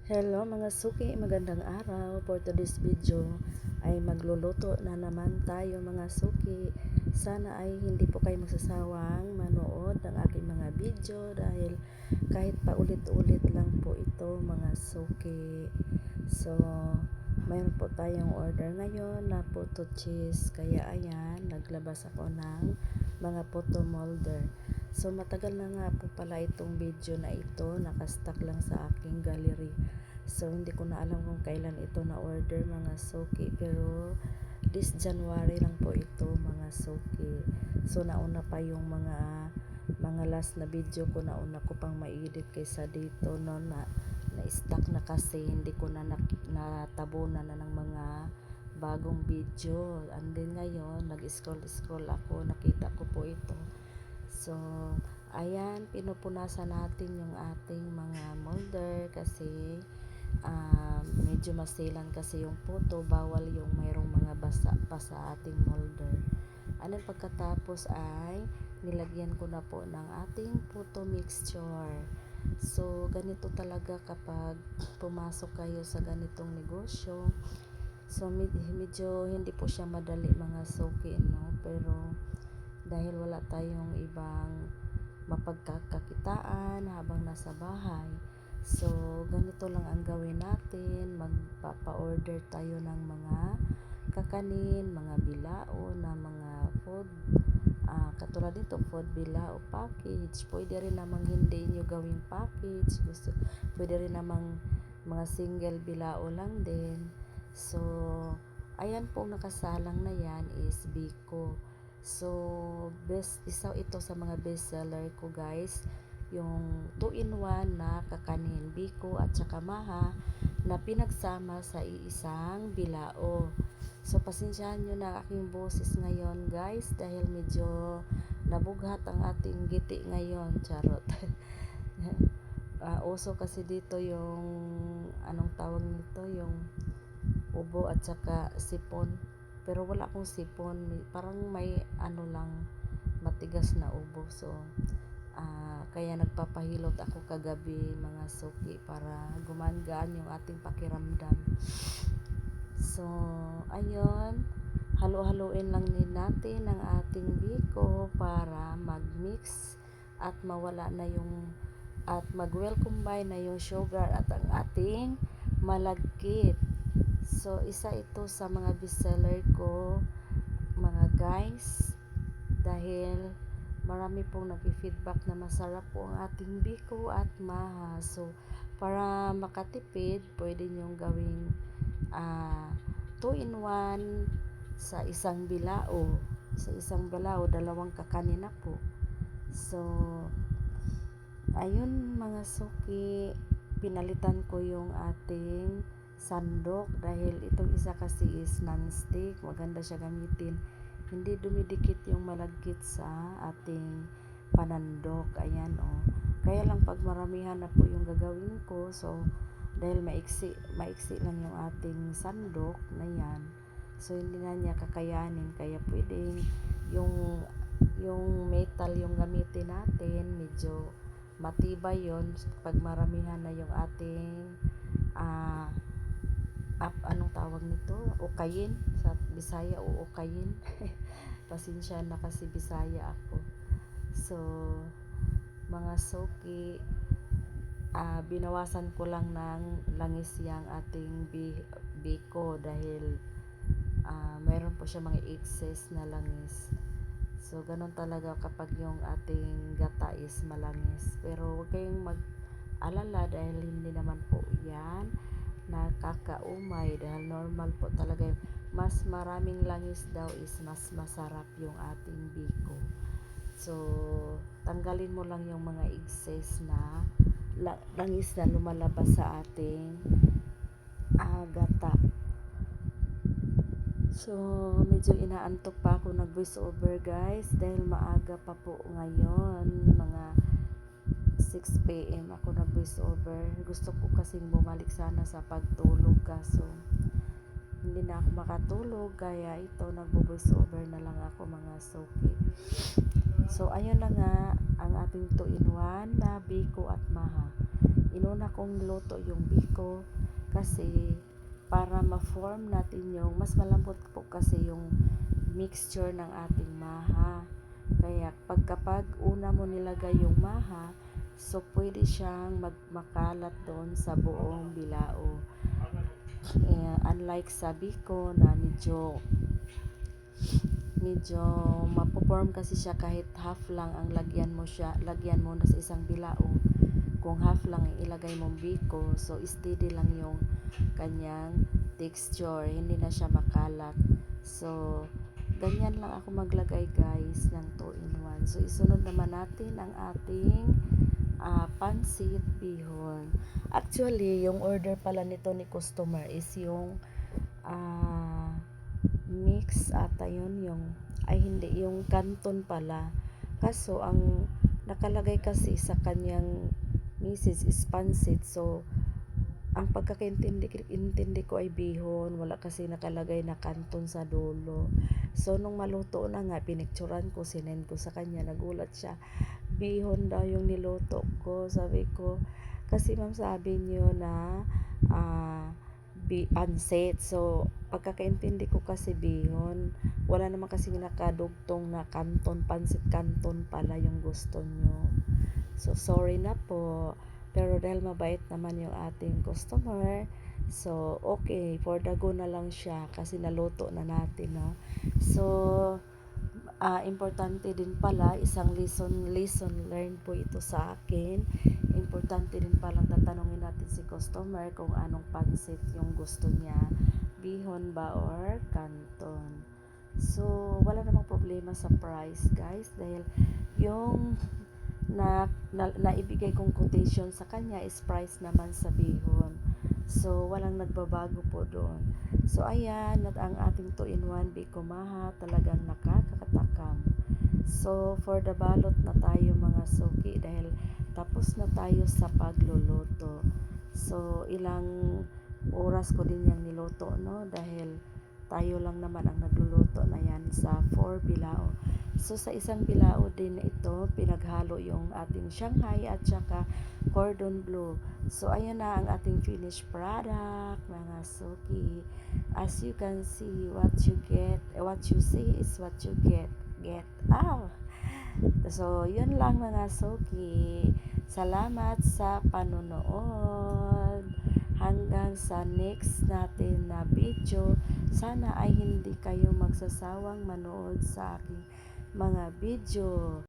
Hello mga suki, magandang araw. For today's video ay magluluto na naman tayo mga suki. Sana ay hindi po kayo magsasawang manood ng aking mga video dahil kahit paulit-ulit lang po ito mga suki. So, mayroon po tayong order ngayon na photo cheese. Kaya ayan, naglabas ako ng mga photo molder. So matagal na nga po pala itong video na ito, nakastock lang sa aking gallery. So hindi ko na alam kung kailan ito na order mga suki, pero this January lang po ito mga suki. So nauna pa yung mga last na video ko, nauna ko pang ma-edit kaysa dito no, na stuck na kasi hindi ko na natabunan na ng mga bagong video. And then ngayon nag-scroll ako, nakita ko po ito. So, ayan, pinupunasan natin yung ating mga molder kasi medyo masilan kasi yung photo, bawal yung mayroong mga basa pa sa ating molder. Ano pagkatapos ay nilagyan ko na po ng ating photo mixture. So, ganito talaga kapag pumasok kayo sa ganitong negosyo. So, medyo hindi po siya madali mga suki, no? Pero dahil wala tayong ibang mapagkakakitaan habang nasa bahay, so ganito lang ang gawin natin, magpapa-order tayo ng mga kakanin, mga bilao na mga food, katulad dito food bilao package. Pwede rin namang hindi nyo gawing package, pwede rin namang mga single bilao lang din. So ayan po, nakasalang na yan is Biko. So, isa ito sa mga best seller ko guys. Yung 2-in-1 na kakanin, Biko at saka Maha na pinagsama sa iisang bilao. So, pasensyahan nyo na aking boses ngayon guys dahil medyo nabughat ang ating giti ngayon. Charot. Uso kasi dito yung anong tawag nito, yung ubo at saka sipon, pero wala akong sipon, parang may ano lang, matigas na ubo. So kaya nagpapahilot ako kagabi mga suki para gumaan-gaan yung ating pakiramdam. So ayun, halo-haloin lang din natin ang ating biko para mag-mix at mawala na yung at mag-well combine na yung sugar at ang ating malagkit. So, isa ito sa mga bestseller ko, mga guys, dahil marami pong nag-feedback na masarap po ang ating biko at maha. So, para makatipid, pwede nyong gawing 2-in-1 sa isang bilao. Sa isang bilao, dalawang kakanin na po. So, ayun mga suki, pinalitan ko yung ating sandok dahil itong isa kasi is non-stick, maganda siya gamitin, hindi dumidikit yung malagkit sa ating panandok. Ayan kaya lang pag maramihan na po yung gagawin ko, so dahil maiksi lang yung ating sandok na yan, so hindi na niya kakayanin, kaya pwedeng yung metal yung gamitin natin, medyo matibay yon pag maramihan na yung ating anong tawag nito, ukayin sa Bisaya, o ukayin. Pasensya na kasi Bisaya ako. So mga suki, binawasan ko lang ng langis yang ating biko dahil mayroon po siya mga excess na langis. So, ganun talaga kapag yung ating gata is malangis. Pero huwag kayong mag-alala dahil hindi naman po yan nakakaumay, dahil normal po talaga yung mas maraming langis daw is mas masarap yung ating biko. So, tanggalin mo lang yung mga excess na langis na lumalabas sa ating gata. So, medyo inaantok pa ako nag-voice over guys dahil maaga pa po ngayon, mga 6 p.m. ako nag-voice over. Gusto ko kasing bumalik sana sa pagtulog kaso hindi na ako makatulog, kaya ito nag-voice over na lang ako mga suki. So, ayun na nga ang ating 2-in-1 na biko at maha. inuna kong niluto yung biko kasi para ma-form natin yung mas malambot po kasi yung mixture ng ating maha. Kaya kapag una mo nilagay yung maha, so pwede siyang makalat doon sa buong bilao. Unlike sa biko na medyo mapoform kasi siya kahit half lang ang lagyan mo na sa isang bilao. Kung half lang ilagay mong biko, so steady lang yung kanyang texture, hindi na siya makalat. So ganyan lang ako maglagay guys ng 2-in-1. So isunod naman natin ang ating pansit bihon. Actually, yung order pala nito ni customer is yung mix ata yun, hindi, yung canton pala. Kaso ang nakalagay kasi sa kanyang message is pansit. So ang pagkakaintindi ko ay bihon, wala kasi nakalagay na canton sa dulo. So nung maluto na nga, pinicturan ko, sinend ko sa kanya, nagulat siya, bihon daw yung niluto ko. Sabi ko, kasi ma'am sabi niyo na pansit. So pagkakaintindi ko kasi bihon, wala naman kasi nakadugtong na canton, pansit canton pala yung gusto nyo. So sorry na po, pero dahil mabait naman yung ating customer, so okay, for the go na lang siya kasi naluto na natin, no? So importante din pala, isang lesson learned po ito sa akin. Importante din palang tatanungin natin si customer kung anong pansit yung gusto niya, bihon ba or canton. So wala namang problema sa price guys, dahil yung naibigay kong quotation sa kanya is price naman sa bihon. So walang nagbabago po doon. So ayan, ang ating 2-in-1 biko maha, talagang nakakatakam. So for the balot na tayo mga suki, dahil tapos na tayo sa pagluluto. So ilang oras ko din yung niluto, no, dahil tayo lang naman ang nagluluto na yan sa 4 bilao. So sa isang bilao din na ito, pinaghalo yung ating Shanghai at saka cordon bleu. So ayan na ang ating finished product mga suki. As you can see, what you see is what you get. So yun lang mga suki. Salamat sa panonood. Hanggang sa next natin na video, sana ay hindi kayo magsasawang manood sa aking mga video.